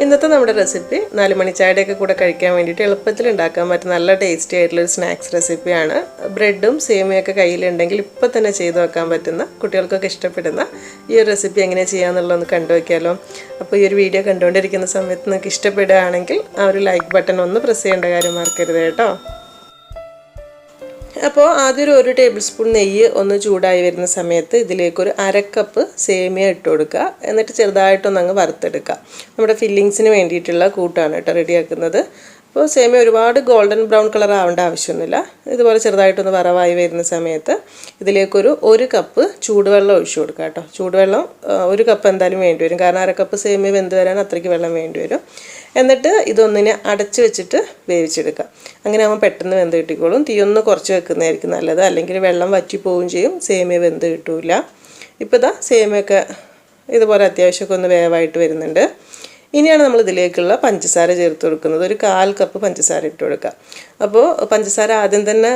ഇന്നത്തെ നമ്മുടെ റെസിപ്പി 4 മണി ചായയുടെയൊക്കെ കൂടെ കഴിക്കാൻ വേണ്ടിയിട്ട് എളുപ്പത്തിൽ ഉണ്ടാക്കാൻ പറ്റുന്ന നല്ല ടേസ്റ്റി ആയിട്ടുള്ള ഒരു സ്നാക്സ് റെസിപ്പിയാണ്. ബ്രെഡും സേമിയൊക്കെ കയ്യിലുണ്ടെങ്കിൽ ഇപ്പോൾ തന്നെ ചെയ്തു വെക്കാൻ പറ്റുന്ന കുട്ടികൾക്കൊക്കെ ഇഷ്ടപ്പെടുന്ന ഈ ഒരു റെസിപ്പി എങ്ങനെ ചെയ്യാമെന്നുള്ളതൊന്ന് കണ്ടു വയ്ക്കാമല്ലോ. അപ്പോൾ ഈ ഒരു വീഡിയോ കണ്ടുകൊണ്ടിരിക്കുന്ന സമയത്ത് നിങ്ങൾക്ക് ഇഷ്ടപ്പെടുകയാണെങ്കിൽ ആ ഒരു ലൈക്ക് ബട്ടൺ ഒന്ന് പ്രസ് ചെയ്യേണ്ട കാര്യം മറക്കരുത് കേട്ടോ. അപ്പോൾ ആദ്യം ഒരു ടേബിൾ സ്പൂൺ നെയ്യ് ഒന്ന് ചൂടായി വരുന്ന സമയത്ത് ഇതിലേക്കൊരു 1/2 കപ്പ് സേമിയ ഇട്ട് കൊടുക്കുക. എന്നിട്ട് ചെറുതായിട്ടൊന്നങ്ങ് വറുത്തെടുക്കുക. നമ്മുടെ ഫില്ലിങ്സിന് വേണ്ടിയിട്ടുള്ള കൂട്ടാണ് കേട്ടോ റെഡിയാക്കുന്നത്. അപ്പോൾ സേമിയ ഒരുപാട് ഗോൾഡൻ ബ്രൗൺ കളർ ആവേണ്ട ആവശ്യമൊന്നുമില്ല. ഇതുപോലെ ചെറുതായിട്ടൊന്ന് വറവായി വരുന്ന സമയത്ത് ഇതിലേക്കൊരു 1 കപ്പ് ചൂടുവെള്ളം ഒഴിച്ചു കൊടുക്കുക കേട്ടോ. ചൂടുവെള്ളം 1 കപ്പ് എന്തായാലും വേണ്ടി വരും, കാരണം 1/2 കപ്പ് സേമിയ വെന്ത് വരാൻ അത്രയ്ക്ക് വെള്ളം വേണ്ടി വരും. എന്നിട്ട് ഇതൊന്നിനെ അടച്ച് വെച്ചിട്ട് വേവിച്ചെടുക്കുക. അങ്ങനെ ആകുമ്പോൾ പെട്ടെന്ന് വെന്ത് കിട്ടിക്കോളും. തീയൊന്ന് കുറച്ച് വെക്കുന്നതായിരിക്കും നല്ലത്, അല്ലെങ്കിൽ വെള്ളം വറ്റി പോവുകയും ചെയ്യും, സേമിയ വെന്ത് കിട്ടില്ല. ഇപ്പോൾ ഇതാ സേമിയൊക്കെ ഇതുപോലെ അത്യാവശ്യമൊക്കെ ഒന്ന് വേവായിട്ട് വരുന്നുണ്ട്. ഇനിയാണ് നമ്മൾ ഇതിലേക്കുള്ള പഞ്ചസാര ചേർത്ത് കൊടുക്കുന്നത്. ഒരു 1/4 കപ്പ് പഞ്ചസാര ഇട്ട് കൊടുക്കുക. അപ്പോൾ പഞ്ചസാര ആദ്യം തന്നെ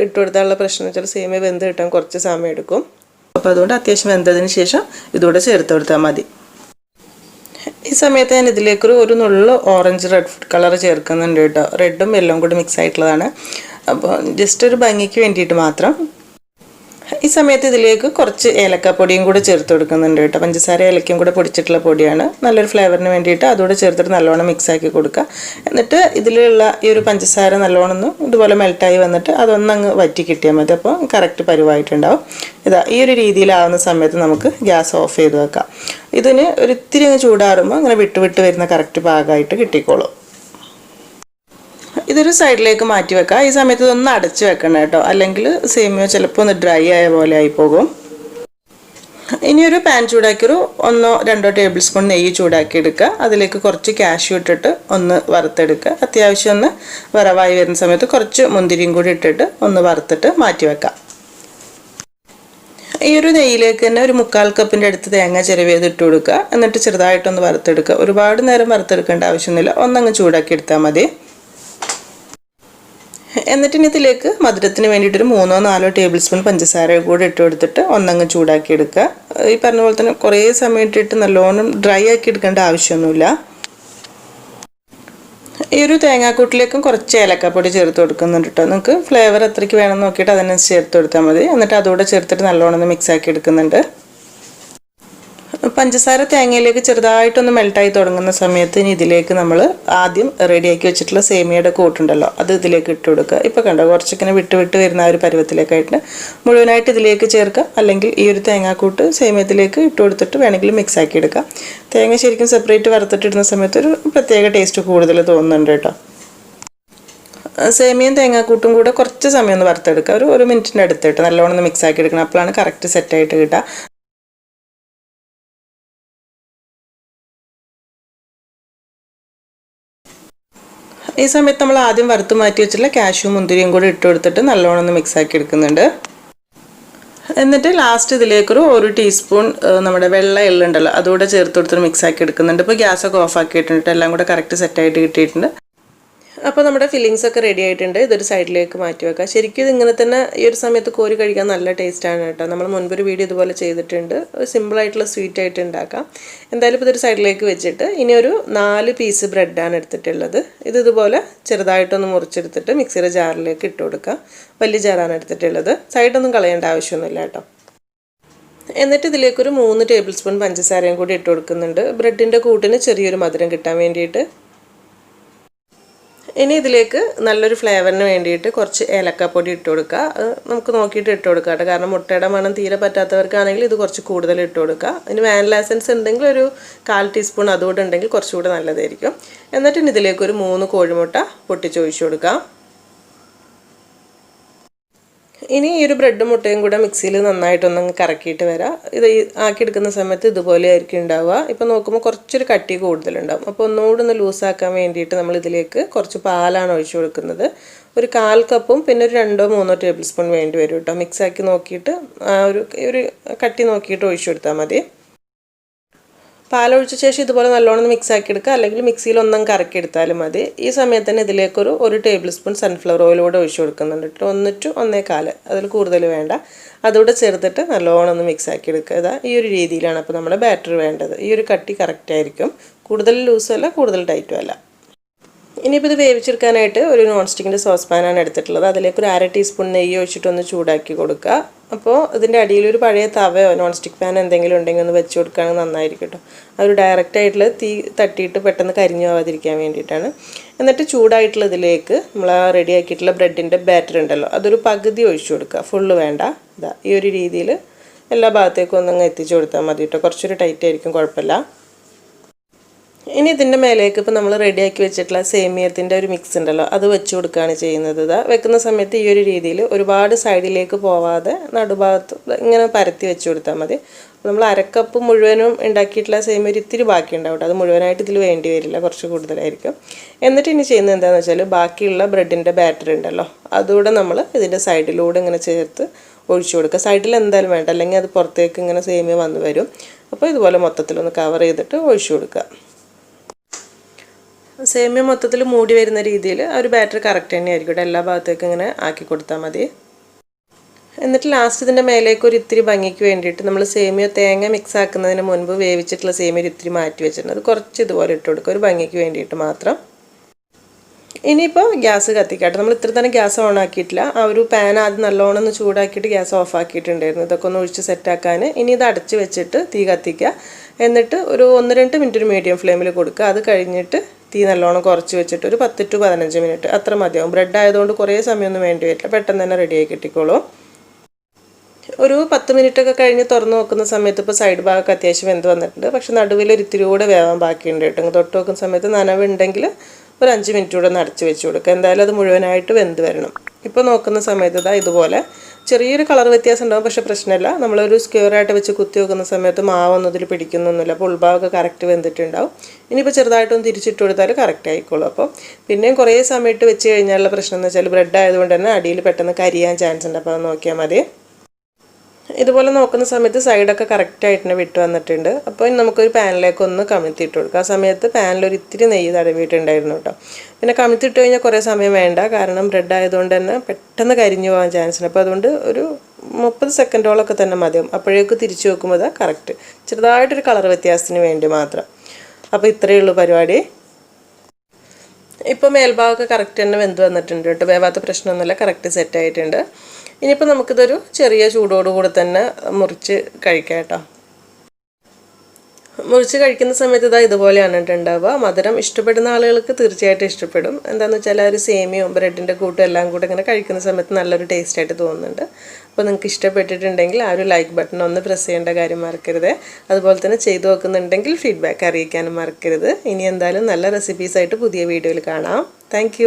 ഇട്ട് കൊടുത്താലുള്ള പ്രശ്നം വെച്ചാൽ സേമിയ വെന്ത് കിട്ടാൻ കുറച്ച് സമയം എടുക്കും. അപ്പോൾ അതുകൊണ്ട് അത്യാവശ്യം വെന്തതിന് ശേഷം ഇതുകൂടെ ചേർത്ത് കൊടുത്താൽ മതി. ഈ സമയത്ത് ഞാൻ ഇതിലേക്കൊരു നുള്ളു ഓറഞ്ച് റെഡ് ഫുഡ് കളർ ചേർക്കുന്നുണ്ട് കേട്ടോ. റെഡും യെല്ലോയും കൂടി മിക്സ് ആയിട്ടുള്ളതാണ്. അപ്പോൾ ജസ്റ്റ് ഒരു ഭംഗിക്ക് വേണ്ടിയിട്ട് മാത്രം. ഈ സമയത്ത് ഇതിലേക്ക് കുറച്ച് ഏലക്കാപ്പൊടിയും കൂടെ ചേർത്ത് കൊടുക്കുന്നുണ്ട് കേട്ടോ. പഞ്ചസാര ഏലക്കയും കൂടെ പൊടിച്ചിട്ടുള്ള പൊടിയാണ്. നല്ലൊരു ഫ്ലേവറിന് വേണ്ടിയിട്ട് അതുകൂടെ ചേർത്തിട്ട് നല്ലോണം മിക്സാക്കി കൊടുക്കുക. എന്നിട്ട് ഇതിലുള്ള ഈ ഒരു പഞ്ചസാര നല്ലോണം ഇതുപോലെ മെൽറ്റായി വന്നിട്ട് അതൊന്നങ്ങ് വറ്റി കിട്ടിയാൽ മതി. അപ്പോൾ കറക്റ്റ് പരുവായിട്ടുണ്ടാവും. ഇതാ ഈ ഒരു രീതിയിലാവുന്ന സമയത്ത് നമുക്ക് ഗ്യാസ് ഓഫ് ചെയ്ത് വെക്കാം. ഇതിന് ഒരിത്തിരി അങ്ങ് ചൂടാറുമ്പോൾ അങ്ങനെ വിട്ട് വരുന്ന കറക്റ്റ് പാകമായിട്ട് കിട്ടിക്കോളും. ഇതൊരു സൈഡിലേക്ക് മാറ്റി വെക്കാം. ഈ സമയത്ത് ഇതൊന്ന് അടച്ച് വെക്കണം കേട്ടോ, അല്ലെങ്കിൽ സേമിയ ചിലപ്പോൾ ഒന്ന് ഡ്രൈ ആയ പോലെ ആയിപ്പോകും. ഇനിയൊരു പാൻ ചൂടാക്കി 1-2 ടേബിൾ സ്പൂൺ നെയ്യ് ചൂടാക്കി എടുക്കുക. അതിലേക്ക് കുറച്ച് കാഷ്യൂ ഇട്ടിട്ട് ഒന്ന് വറുത്തെടുക്കുക. അത്യാവശ്യം ഒന്ന് വറവായി വരുന്ന സമയത്ത് കുറച്ച് മുന്തിരിയും കൂടി ഇട്ടിട്ട് ഒന്ന് വറുത്തിട്ട് മാറ്റി വെക്കാം. ഈ ഒരു നെയ്യിലേക്ക് തന്നെ ഒരു 1/4 കപ്പിൻ്റെ അടുത്ത് തേങ്ങ ചിരവിയത് ഇട്ട് കൊടുക്കുക. എന്നിട്ട് ചെറുതായിട്ടൊന്ന് വറുത്തെടുക്കുക. ഒരുപാട് നേരം വറുത്തെടുക്കേണ്ട ആവശ്യമൊന്നുമില്ല, ഒന്നങ്ങ് ചൂടാക്കി എടുത്താൽ മതി. എന്നിട്ട് ഇതിലേക്ക് മധുരത്തിന് വേണ്ടിയിട്ടൊരു 3-4 ടേബിൾ സ്പൂൺ പഞ്ചസാര കൂടി ഇട്ട് കൊടുത്തിട്ട് ഒന്നങ്ങ് ചൂടാക്കി എടുക്കുക. ഈ പറഞ്ഞ പോലെ തന്നെ കുറേ സമയം ഇട്ടിട്ട് നല്ലോണം ഡ്രൈ ആക്കി എടുക്കേണ്ട ആവശ്യമൊന്നുമില്ല. ഈ ഒരു തേങ്ങാക്കൂട്ടിലേക്കും കുറച്ച് ഏലക്കാപ്പൊടി ചേർത്ത് കൊടുക്കുന്നുണ്ട് കേട്ടോ. നിങ്ങൾക്ക് ഫ്ലേവർ എത്രയ്ക്ക് വേണമെന്ന് നോക്കിയിട്ട് അതിനനുസരിച്ച് ചേർത്ത് കൊടുത്താൽ മതി. എന്നിട്ട് അതുകൂടെ ചേർത്തിട്ട് നല്ലോണം ഒന്ന് മിക്സാക്കി എടുക്കുന്നുണ്ട്. പഞ്ചസാര തേങ്ങയിലേക്ക് ചെറുതായിട്ടൊന്ന് മെൽട്ടായി തുടങ്ങുന്ന സമയത്ത് ഇനി ഇതിലേക്ക് നമ്മൾ ആദ്യം റെഡിയാക്കി വെച്ചിട്ടുള്ള സേമിയയുടെ കൂട്ടുണ്ടല്ലോ, അത് ഇതിലേക്ക് ഇട്ട് കൊടുക്കുക. ഇപ്പോൾ കണ്ടോ കുറച്ചൊക്കെ വിട്ട് വരുന്ന ആ ഒരു പരുവത്തിലേക്കായിട്ട് മുഴുവനായിട്ട് ഇതിലേക്ക് ചേർക്കുക. അല്ലെങ്കിൽ ഈ ഒരു തേങ്ങാക്കൂട്ട് സേമിയത്തിലേക്ക് ഇട്ട് കൊടുത്തിട്ട് വേണമെങ്കിൽ മിക്സ് ആക്കി എടുക്കുക. തേങ്ങ ശരിക്കും സെപ്പറേറ്റ് വറുത്തിട്ടിടുന്ന സമയത്ത് ഒരു പ്രത്യേക ടേസ്റ്റ് കൂടുതൽ തോന്നുന്നുണ്ട് കേട്ടോ. സേമിയയും തേങ്ങാക്കൂട്ടും കൂടെ കുറച്ച് സമയം ഒന്ന് വറുത്തെടുക്കുക. ഒരു മിനിറ്റിൻ്റെ അടുത്തിട്ട് നല്ലോണം ഒന്ന് മിക്സ് ആക്കി എടുക്കണം. അപ്പോഴാണ് കറക്റ്റ് സെറ്റായിട്ട് കിട്ടുക. ഈ സമയത്ത് നമ്മൾ ആദ്യം വറുത്ത് മാറ്റി വെച്ചിട്ടുള്ള കാഷ്യൂ മുന്തിരിയും കൂടി ഇട്ട് കൊടുത്തിട്ട് നല്ലോണം ഒന്ന് മിക്സ് ആക്കി എടുക്കുന്നുണ്ട്. എന്നിട്ട് ലാസ്റ്റ് ഇതിലേക്കൊരു 1 ടീസ്പൂൺ നമ്മുടെ വെള്ള എള്ളുണ്ടല്ലോ അതുകൂടെ ചേർത്ത് കൊടുത്തിട്ട് മിക്സ് ആക്കി എടുക്കുന്നുണ്ട്. ഇപ്പോൾ ഗ്യാസൊക്കെ ഓഫ് ആക്കിയിട്ടുണ്ട്, എല്ലാം കൂടെ കറക്റ്റ് സെറ്റായിട്ട് കിട്ടിയിട്ടുണ്ട്. അപ്പോൾ നമ്മുടെ ഫില്ലിങ്സ് ഒക്കെ റെഡി ആയിട്ടുണ്ട്. ഇതൊരു സൈഡിലേക്ക് മാറ്റി വെക്കാം. ശരിക്കും ഇത് ഇങ്ങനെ തന്നെ ഈ ഒരു സമയത്ത് കോരി കഴിക്കാൻ നല്ല ടേസ്റ്റാണ് കേട്ടോ. നമ്മൾ മുൻപൊരു വീഡിയോ ഇതുപോലെ ചെയ്തിട്ടുണ്ട്. സിമ്പിളായിട്ടുള്ള സ്വീറ്റ് ആയിട്ട് ഉണ്ടാക്കാം. എന്തായാലും ഇപ്പോൾ ഇതൊരു സൈഡിലേക്ക് വെച്ചിട്ട് ഇനി ഒരു 4 പീസ് ബ്രെഡാണ് എടുത്തിട്ടുള്ളത്. ഇതുപോലെ ചെറുതായിട്ടൊന്ന് മുറിച്ചെടുത്തിട്ട് മിക്സിയുടെ ജാറിലേക്ക് ഇട്ട് കൊടുക്കുക. വലിയ ജാറാണ് എടുത്തിട്ടുള്ളത്. സൈഡൊന്നും കളയേണ്ട ആവശ്യമൊന്നുമില്ല കേട്ടോ. എന്നിട്ട് ഇതിലേക്കൊരു 3 ടേബിൾ സ്പൂൺ പഞ്ചസാരയും കൂടി ഇട്ട് കൊടുക്കുന്നുണ്ട്. ബ്രെഡിൻ്റെ കൂട്ടിന് ചെറിയൊരു മധുരം കിട്ടാൻ വേണ്ടിയിട്ട്. ഇനി ഇതിലേക്ക് നല്ലൊരു ഫ്ലേവറിന് വേണ്ടിയിട്ട് കുറച്ച് ഏലക്കാപ്പൊടി ഇട്ട് കൊടുക്കുക. നമുക്ക് നോക്കിയിട്ട് ഇട്ട് കൊടുക്കുക കേട്ടോ, കാരണം മുട്ടയുടെ മണം തീരെ പറ്റാത്തവർക്കാണെങ്കിൽ ഇത് കുറച്ച് കൂടുതൽ ഇട്ട് കൊടുക്കുക. ഇനി വാനില എസൻസ് ഉണ്ടെങ്കിൽ ഒരു 1/4 ടീസ്പൂൺ അതുകൂടെ ഉണ്ടെങ്കിൽ കുറച്ചുകൂടെ നല്ലതായിരിക്കും. എന്നിട്ട് ഇതിലേക്ക് ഒരു 3 കോഴിമുട്ട പൊട്ടിച്ചൊഴിച്ച് കൊടുക്കുക. ഇനി ഈ ഒരു ബ്രെഡും മുട്ടയും കൂടെ മിക്സിയിൽ നന്നായിട്ടൊന്ന് കറക്കിയിട്ട് വരാം. ഇത് ആക്കിയെടുക്കുന്ന സമയത്ത് ഇതുപോലെ ആയിരിക്കും ഉണ്ടാവുക. ഇപ്പോൾ നോക്കുമ്പോൾ കുറച്ചൊരു കട്ടി കൂടുതലുണ്ടാവും. അപ്പോൾ ഒന്നുകൂടെ ഒന്ന് ലൂസാക്കാൻ വേണ്ടിയിട്ട് നമ്മൾ ഇതിലേക്ക് കുറച്ച് പാലാണ് ഒഴിച്ചു കൊടുക്കുന്നത്. ഒരു 1/4 കപ്പും പിന്നെ ഒരു 2-3 ടേബിൾ സ്പൂൺ വേണ്ടി വരും കേട്ടോ. മിക്സാക്കി നോക്കിയിട്ട് ഒരു കട്ടി നോക്കിയിട്ട് ഒഴിച്ചു കൊടുത്താൽ മതി. പാലൊഴിച്ച ശേഷം ഇതുപോലെ നല്ലോണം മിക്സ് ആക്കി എടുക്കുക, അല്ലെങ്കിൽ മിക്സിയിൽ ഒന്നും കറക്കി എടുത്താലും മതി. ഈ സമയത്ത് തന്നെ ഇതിലേക്കൊരു 1 ടേബിൾ സ്പൂൺ സൺഫ്ലവർ ഓയിൽ കൂടെ ഒഴിച്ചു കൊടുക്കുന്നുണ്ട് കേട്ടോ. 1 to 1.25, അതിൽ കൂടുതൽ വേണ്ട. അതുകൂടെ ചേർത്തിട്ട് നല്ലോണം ഒന്ന് മിക്സ് ആക്കി എടുക്കുക. ഇതാ ഈ ഒരു രീതിയിലാണ് അപ്പോൾ നമ്മുടെ ബാറ്റർ വേണ്ടത്. ഈ ഒരു കട്ടി കറക്റ്റ് ആയിരിക്കും, കൂടുതൽ ലൂസും അല്ല കൂടുതൽ ടൈറ്റും അല്ല. ഇനിയിപ്പോൾ ഇത് വേവിച്ചെടുക്കാനായിട്ട് ഒരു നോൺ സ്റ്റിക്കിൻ്റെ സോസ് പാനാണ് എടുത്തിട്ടുള്ളത്. അതിലേക്ക് ഒരു 1/2 ടീസ്പൂൺ നെയ്യ് ഒഴിച്ചിട്ടൊന്ന് ചൂടാക്കി കൊടുക്കുക. അപ്പോൾ ഇതിൻ്റെ അടിയിലൊരു പഴയ തവയോ നോൺ സ്റ്റിക്ക് പാൻ എന്തെങ്കിലും ഉണ്ടെങ്കിൽ ഒന്ന് വെച്ച് കൊടുക്കുകയാണെങ്കിൽ നന്നായിരിക്കും കേട്ടോ. അതൊരു ഡയറക്റ്റായിട്ടുള്ള തീ തട്ടിയിട്ട് പെട്ടെന്ന് കരിഞ്ഞു പോകാതിരിക്കാൻ വേണ്ടിയിട്ടാണ്. എന്നിട്ട് ചൂടായിട്ടുള്ള ഇതിലേക്ക് നമ്മൾ റെഡിയാക്കിയിട്ടുള്ള ബ്രെഡിൻ്റെ ബാറ്റർ ഉണ്ടല്ലോ, അതൊരു പകുതി ഒഴിച്ചു കൊടുക്കുക, ഫുള്ള് വേണ്ട. ഇതാ ഈ ഒരു രീതിയിൽ എല്ലാ ഭാഗത്തേക്കും ഒന്നങ്ങ് എത്തിച്ചു കൊടുത്താൽ മതി കേട്ടോ. കുറച്ചൊരു ടൈറ്റ് ആയിരിക്കും, കുഴപ്പമില്ല. ഇനി ഇതിൻ്റെ മേലേക്ക് ഇപ്പോൾ നമ്മൾ റെഡിയാക്കി വെച്ചിട്ടുള്ള സേമിയത്തിൻ്റെ ഒരു മിക്സ് ഉണ്ടല്ലോ, അത് വെച്ച് കൊടുക്കുകയാണ് ചെയ്യുന്നത്. ഇതാ വെക്കുന്ന സമയത്ത് ഈ ഒരു രീതിയിൽ ഒരുപാട് സൈഡിലേക്ക് പോവാതെ നടുഭാഗത്ത് ഇങ്ങനെ പരത്തി വെച്ച് കൊടുത്താൽ മതി. നമ്മൾ 1/2 കപ്പ് മുഴുവനും ഉണ്ടാക്കിയിട്ടുള്ള സേമിയ ഒരു ഇത്തിരി ബാക്കി ഉണ്ടാവും. അത് മുഴുവനായിട്ട് ഇതിൽ വേണ്ടി വരില്ല, കുറച്ച് കൂടുതലായിരിക്കും. എന്നിട്ട് ഇനി ചെയ്യുന്നത് എന്താണെന്ന് വെച്ചാൽ ബാക്കിയുള്ള ബ്രെഡിൻ്റെ ബാറ്റർ ഉണ്ടല്ലോ, അതുകൂടെ നമ്മൾ ഇതിൻ്റെ സൈഡിലൂടെ ഇങ്ങനെ ചേർത്ത് ഒഴിച്ചു കൊടുക്കുക. സൈഡിൽ എന്തായാലും വേണ്ട, അല്ലെങ്കിൽ അത് പുറത്തേക്ക് ഇങ്ങനെ സേമിയ വന്ന് വരും. അപ്പോൾ ഇതുപോലെ മൊത്തത്തിലൊന്ന് കവർ ചെയ്തിട്ട് ഒഴിച്ചു കൊടുക്കുക. സേമിയ മൊത്തത്തിൽ മൂടി വരുന്ന രീതിയിൽ ആ ഒരു ബാറ്റർ കറക്റ്റ് തന്നെയായിരിക്കും. എല്ലാ ഭാഗത്തേക്കും ഇങ്ങനെ ആക്കി കൊടുത്താൽ മതി. എന്നിട്ട് ലാസ്റ്റ് ഇതിൻ്റെ മേലേക്ക് ഒരു ഇത്തിരി ഭംഗിക്ക് വേണ്ടിയിട്ട് നമ്മൾ സേമിയ തേങ്ങ മിക്സ് ആക്കുന്നതിന് മുൻപ് വേവിച്ചിട്ടുള്ള സേമിയ ഒരു ഇത്തിരി മാറ്റി വെച്ചിട്ടുണ്ട്. അത് കുറച്ച് ഇതുപോലെ ഇട്ട് കൊടുക്കുക, ഒരു ഭംഗിക്ക് വേണ്ടിയിട്ട് മാത്രം. ഇനിയിപ്പോൾ ഗ്യാസ് കത്തിക്കാട്ടെ. നമ്മൾ ഇത്ര തന്നെ ഗ്യാസ് ഓൺ ആക്കിയിട്ടില്ല. ആ ഒരു പാൻ ആദ്യം നല്ലോണം ഒന്ന് ചൂടാക്കിയിട്ട് ഗ്യാസ് ഓഫ് ആക്കിയിട്ടുണ്ടായിരുന്നു. ഇതൊക്കെ ഒന്ന് ഒഴിച്ച് സെറ്റാക്കാൻ. ഇനി ഇത് അടച്ച് വെച്ചിട്ട് തീ കത്തിക്കുക. എന്നിട്ട് ഒരു 1-2 മിനിറ്റ് ഒരു മീഡിയം ഫ്ലെയിമിൽ കൊടുക്കുക. അത് കഴിഞ്ഞിട്ട് തീ നല്ലോണം കുറച്ച് വെച്ചിട്ട് ഒരു 10 to 15 മിനിറ്റ് അത്ര മതിയാവും. ബ്രെഡ് ആയതുകൊണ്ട് കുറേ സമയമൊന്നും വേണ്ടി വരില്ല, പെട്ടെന്ന് തന്നെ റെഡിയായി കിട്ടിക്കോളും. ഒരു 10 മിനിറ്റൊക്കെ കഴിഞ്ഞ് തുറന്ന് നോക്കുന്ന സമയത്ത് ഇപ്പോൾ സൈഡ് ഭാഗമൊക്കെ അത്യാവശ്യം വെന്ത് വന്നിട്ടുണ്ട്. പക്ഷെ നടുവിൽ ഒരു ഇത്തിരി കൂടെ വേവാൻ ബാക്കിയുണ്ട് കേട്ടോ. തൊട്ട് നോക്കുന്ന സമയത്ത് നനവുണ്ടെങ്കിൽ ഒരു 5 മിനിറ്റ് കൂടെ ഒന്ന് അടച്ച് വെച്ച് കൊടുക്കുക. എന്തായാലും അത് മുഴുവനായിട്ട് വെന്ത് വരണം. ഇപ്പോൾ നോക്കുന്ന സമയത്ത് ഇതാ ഇതുപോലെ ചെറിയൊരു കളർ വ്യത്യാസം ഉണ്ടാകും, പക്ഷേ പ്രശ്നമില്ല. നമ്മളൊരു സ്ക്വയറായിട്ട് വെച്ച് കുത്തി വെക്കുന്ന സമയത്ത് മാവൊന്നും ഇതിൽ പിടിക്കുന്നൊന്നുമില്ല. അപ്പോൾ ഉൾഭാഗമൊക്കെ കറക്റ്റ് വെന്തിട്ടുണ്ടാവും. ഇനിയിപ്പോൾ ചെറുതായിട്ടൊന്ന് തിരിച്ചിട്ട് കൊടുത്താൽ കറക്റ്റ് ആയിക്കോളും. അപ്പോൾ പിന്നെയും കുറേ സമയത്ത് വെച്ച് കഴിഞ്ഞാലുള്ള പ്രശ്നം എന്ന് വെച്ചാൽ ബ്രെഡ് ആയതുകൊണ്ട് തന്നെ അടിയിൽ പെട്ടെന്ന് കരിയാൻ ചാൻസ് ഉണ്ട്. അപ്പോൾ അത് നോക്കിയാൽ മതി. ഇതുപോലെ നോക്കുന്ന സമയത്ത് സൈഡൊക്കെ കറക്റ്റായിട്ട് തന്നെ വിട്ട് വന്നിട്ടുണ്ട്. അപ്പോൾ നമുക്കൊരു പാനിലേക്ക് ഒന്ന് കമിഴ്ത്തിയിട്ട് കൊടുക്കുക. ആ സമയത്ത് പാനിലൊരു ഇത്തിരി നെയ്യ് തടവിയിട്ടുണ്ടായിരുന്നു കേട്ടോ. പിന്നെ കമിഴ്ത്തിയിട്ട് കഴിഞ്ഞാൽ കുറേ സമയം വേണ്ട, കാരണം ബ്രെഡ് ആയതുകൊണ്ട് തന്നെ പെട്ടെന്ന് കരിഞ്ഞു പോകാൻ ചാൻസ് ഉണ്ട്. അപ്പോൾ അതുകൊണ്ട് ഒരു 30 സെക്കൻഡോളൊക്കെ തന്നെ മതിയാവും. അപ്പോഴേക്ക് തിരിച്ചു വെക്കുമ്പോൾ അതാ കറക്റ്റ്. ചെറുതായിട്ടൊരു കളർ വ്യത്യാസത്തിന് വേണ്ടി മാത്രം. അപ്പോൾ ഇത്രയേ ഉള്ളൂ പരിപാടി. ഇപ്പോൾ മേൽഭാഗമൊക്കെ കറക്റ്റ് തന്നെ വെന്ത് വന്നിട്ടുണ്ട് കേട്ടോ. വേവാത്ത പ്രശ്നമൊന്നുമില്ല, കറക്റ്റ് സെറ്റായിട്ടുണ്ട്. ഇനിയിപ്പോൾ നമുക്കിതൊരു ചെറിയ ചൂടോടുകൂടെ തന്നെ മുറിച്ച് കഴിക്കാം കേട്ടോ. മുറിച്ച് കഴിക്കുന്ന സമയത്ത് ഇതാ ഇതുപോലെയാണ് ഉണ്ടാവുക. മധുരം ഇഷ്ടപ്പെടുന്ന ആളുകൾക്ക് തീർച്ചയായിട്ടും ഇഷ്ടപ്പെടും. എന്താണെന്ന് വെച്ചാൽ ആ ഒരു സേമിയയും ബ്രെഡിൻ്റെ കൂട്ടും എല്ലാം കൂടെ ഇങ്ങനെ കഴിക്കുന്ന സമയത്ത് നല്ലൊരു ടേസ്റ്റായിട്ട് തോന്നുന്നുണ്ട്. അപ്പോൾ നിങ്ങൾക്ക് ഇഷ്ടപ്പെട്ടിട്ടുണ്ടെങ്കിൽ ആ ഒരു ലൈക്ക് ബട്ടൺ ഒന്ന് പ്രസ് ചെയ്യേണ്ട കാര്യം മറക്കരുത്. അതുപോലെ തന്നെ ചെയ്തു നോക്കുന്നുണ്ടെങ്കിൽ ഫീഡ്ബാക്ക് അറിയിക്കാനും മറക്കരുത്. ഇനി എന്തായാലും നല്ല റെസിപ്പീസായിട്ട് പുതിയ വീഡിയോയിൽ കാണാം. താങ്ക്